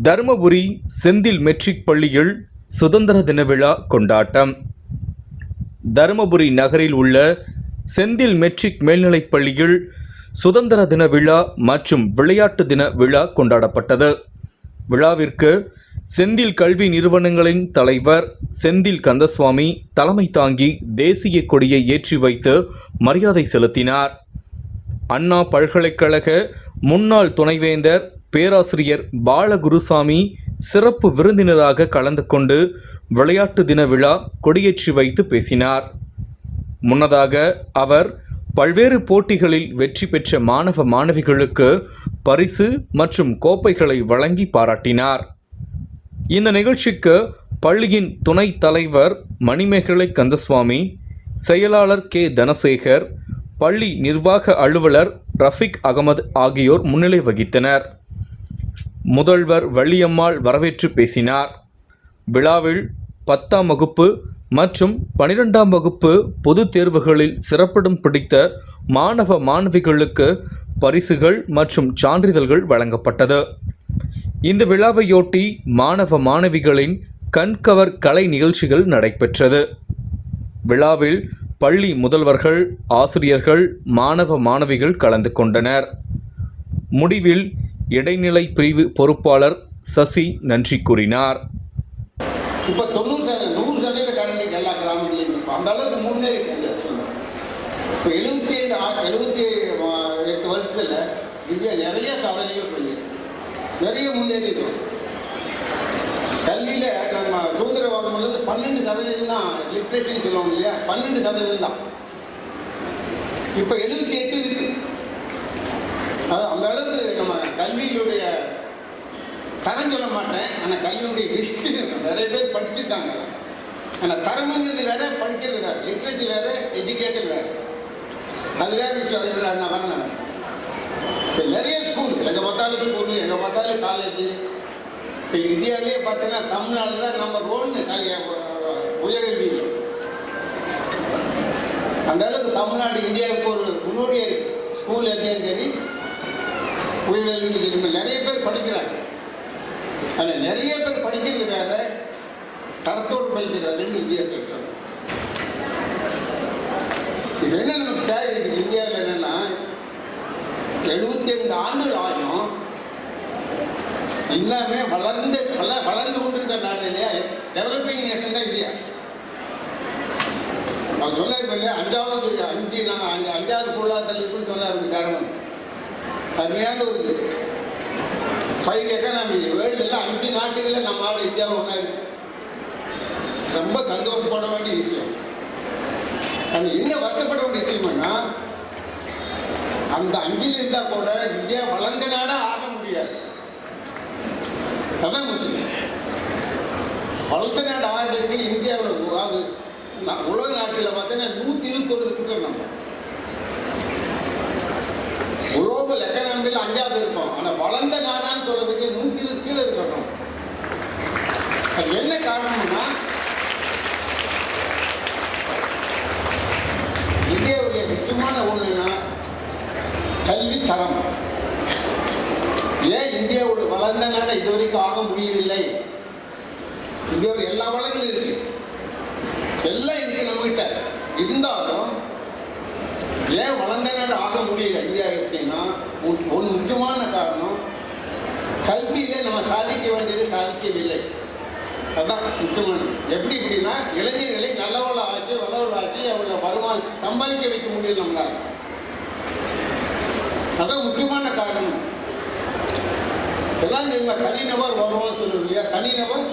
Dharmapuri Senthil matric பள்ளியில் சுதந்திர தின விழா கொண்டாட்டம். தருமபுரி நகரில் உள்ள செந்தில் மெட்ரிக் மேல்நிலைப் பள்ளியில் சுதந்திர தின விழா மற்றும் விளையாட்டு தின விழா கொண்டாடப்பட்டது. விழாவிற்கு செந்தில் கல்வி நிறுவனங்களின் தலைவர் செந்தில் கந்தசுவாமி தலைமை தாங்கி தேசிய கொடியை ஏற்றி வைத்து மரியாதை செலுத்தினார். அண்ணா பல்கலைக்கழக முன்னாள் துணைவேந்தர் பேராசிரியர் பாலகுருசாமி சிறப்பு விருந்தினராக கலந்து கொண்டு விளையாட்டு தின விழா கொடியேற்றி வைத்து பேசினார். முன்னதாக அவர் பல்வேறு போட்டிகளில் வெற்றி பெற்ற மாணவ மாணவிகளுக்கு பரிசு மற்றும் கோப்பைகளை வழங்கி பாராட்டினார். இந்த நிகழ்ச்சிக்கு பள்ளியின் துணைத் தலைவர் மணிமேகலை கந்தசுவாமி, செயலாளர் கே தனசேகர், பள்ளி நிர்வாக அலுவலர் ரஃபிக் அகமது ஆகியோர் முன்னிலை வகித்தனர். முதல்வர் வள்ளியம்மாள் வரவேற்று பேசினார். விழாவில் 10ஆம் வகுப்பு மற்றும் 12ஆம் வகுப்பு பொதுத் தேர்வுகளில் சிறப்பிடம் பிடித்த மாணவ மாணவிகளுக்கு பரிசுகள் மற்றும் சான்றிதழ்கள் வழங்கப்பட்டது. இந்த விழாவையொட்டி மாணவ மாணவிகளின் கண்கவர் கலை நிகழ்ச்சிகள் நடைபெற்றது. விழாவில் பள்ளி முதல்வர்கள், ஆசிரியர்கள், மாணவ மாணவிகள் கலந்து கொண்டனர். முடிவில் இடைநிலை பிரிவு பொறுப்பாளர் சசி நன்றி கூறினார். இப்போ 100% கரண்ட் எல்லா கிராமங்களையும் இருக்கும். அந்த அளவுக்கு முன்னேறி இப்போ 78 வருஷத்தில் இந்தியா நிறைய சாதனைகள் பண்ணியிருக்கு, நிறைய முன்னேறி இருக்கும். கல்வியில் நம்ம சுதந்திரம் வாங்கும்பொழுது 12% தான் லிட்ரேசின்னு சொல்லுவோம் இல்லையா, 12% தான். இப்போ 78 இருக்கு. அந்த அளவுக்கு நம்ம கல்வியினுடைய தரம் சொல்ல மாட்டேன், ஆனால் கல்வியுடைய ஹிஸ்ட்ரி நிறைய பேர் படிச்சிருக்காங்க. ஆனால் தரம்ங்கிறது வேற, படிக்கிறது வேற. லிட்ரேசி வேற, எஜுகேஷன் வேற. அது வேற விஷயம். அதில் நான் வரேன். இப்போ நிறைய ஸ்கூல், எங்கே பார்த்தாலும் ஸ்கூலு, எங்கே பார்த்தாலும் காலேஜு. இப்போ இந்தியாவிலே பார்த்தீங்கன்னா தமிழ்நாடு தான் நம்பர் 1 உயர்கல்வியில். அந்த அளவுக்கு தமிழ்நாடு இந்தியாவுக்கு ஒரு முன்னோடியாக இருக்கு. ஸ்கூல் எங்கேயும் சரி, உயர்கல்வி நிறைய பேர் படிக்கிறாங்க. அதில் நிறைய பேர் படிக்கிறது வேற, தரத்தோடு படிக்கிறது ரெண்டு வித்தியாசம் சொல்லுங்கள். இப்போ என்ன நமக்கு தேவை இருக்குது இந்தியாவில் என்னென்னா, 72 ஆண்டுகள் ஆகும் எல்லாமே வளர்ந்து கொண்டிருக்கிற நாடு இல்லையா, டெவலப்பிங் நேஷன் தான் இந்தியா. அவர் சொன்னார் இல்லையா, 5வது பொருளாதாரத்தில் இருக்குன்னு சொன்னார் காரணம். அருமையான ஒரு 5 எக்கனாமி வேர்ல்டில் 5 நாட்டுகளில் நம்ம ஆள் இந்தியாவை ஒன்றா இருக்கு. ரொம்ப சந்தோஷப்பட வேண்டிய விஷயம். அது என்ன வருத்தப்பட வேண்டிய விஷயம்னா, அந்த 5ல் இருந்தால் கூட இந்தியா வளர்ந்த நாடாக ஆக முடியாது. அதான் முக்கியம். வளர்ந்த நாடு ஆகிறதுக்கு இந்தியாவில் அது உலக நாட்டில் பார்த்தீங்கன்னா 121 இருக்கிற நம்ம குளோபல் எக்கனாமியில் 5வது இருக்கும். ஆனால் வளர்ந்த நாடான்னு சொல்றதுக்கு 120 கீழே இருக்கணும். அது என்ன காரணம்னா, இந்தியாவுடைய முக்கியமான ஒண்ணுன்னா கல்வி தரம். ஏன் இந்தியாவோட வளர்ந்த நாடை இதுவரைக்கும் ஆக முடியவில்லை? இந்தியாவில் எல்லா வளங்களும் இருக்கு, எல்லாம் இருக்கு நம்மகிட்ட. இருந்தாலும் ஏன் வளர்ந்த நாடு ஆக முடியல இந்தியா எப்படின்னா, ஒரு முக்கியமான காரணம் கல்வியிலே நம்ம சாதிக்க வேண்டியது சாதிக்கவில்லை. அதுதான் முக்கியமானது. எப்படி இப்படின்னா, இளைஞர்களை வல்லவளாக்கி அவங்கள வருமானம் சம்பாதிக்க வைக்க முடியல நம்மளால. அதான் முக்கியமான காரணம். எல்லாம் தெரியுமா, தனிநபர் வருமானம் சொல்லுவோம் இல்லையா, தனிநபர்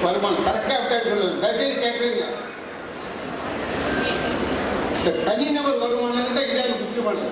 வருமானம் கரெக்டாக அப்படியே சொல்லுவது. தயவுசெய்து கேட்குறீங்களா? இந்த தனிநபர் வருமானம் தான் இந்தியாவுக்கு முக்கியமானது.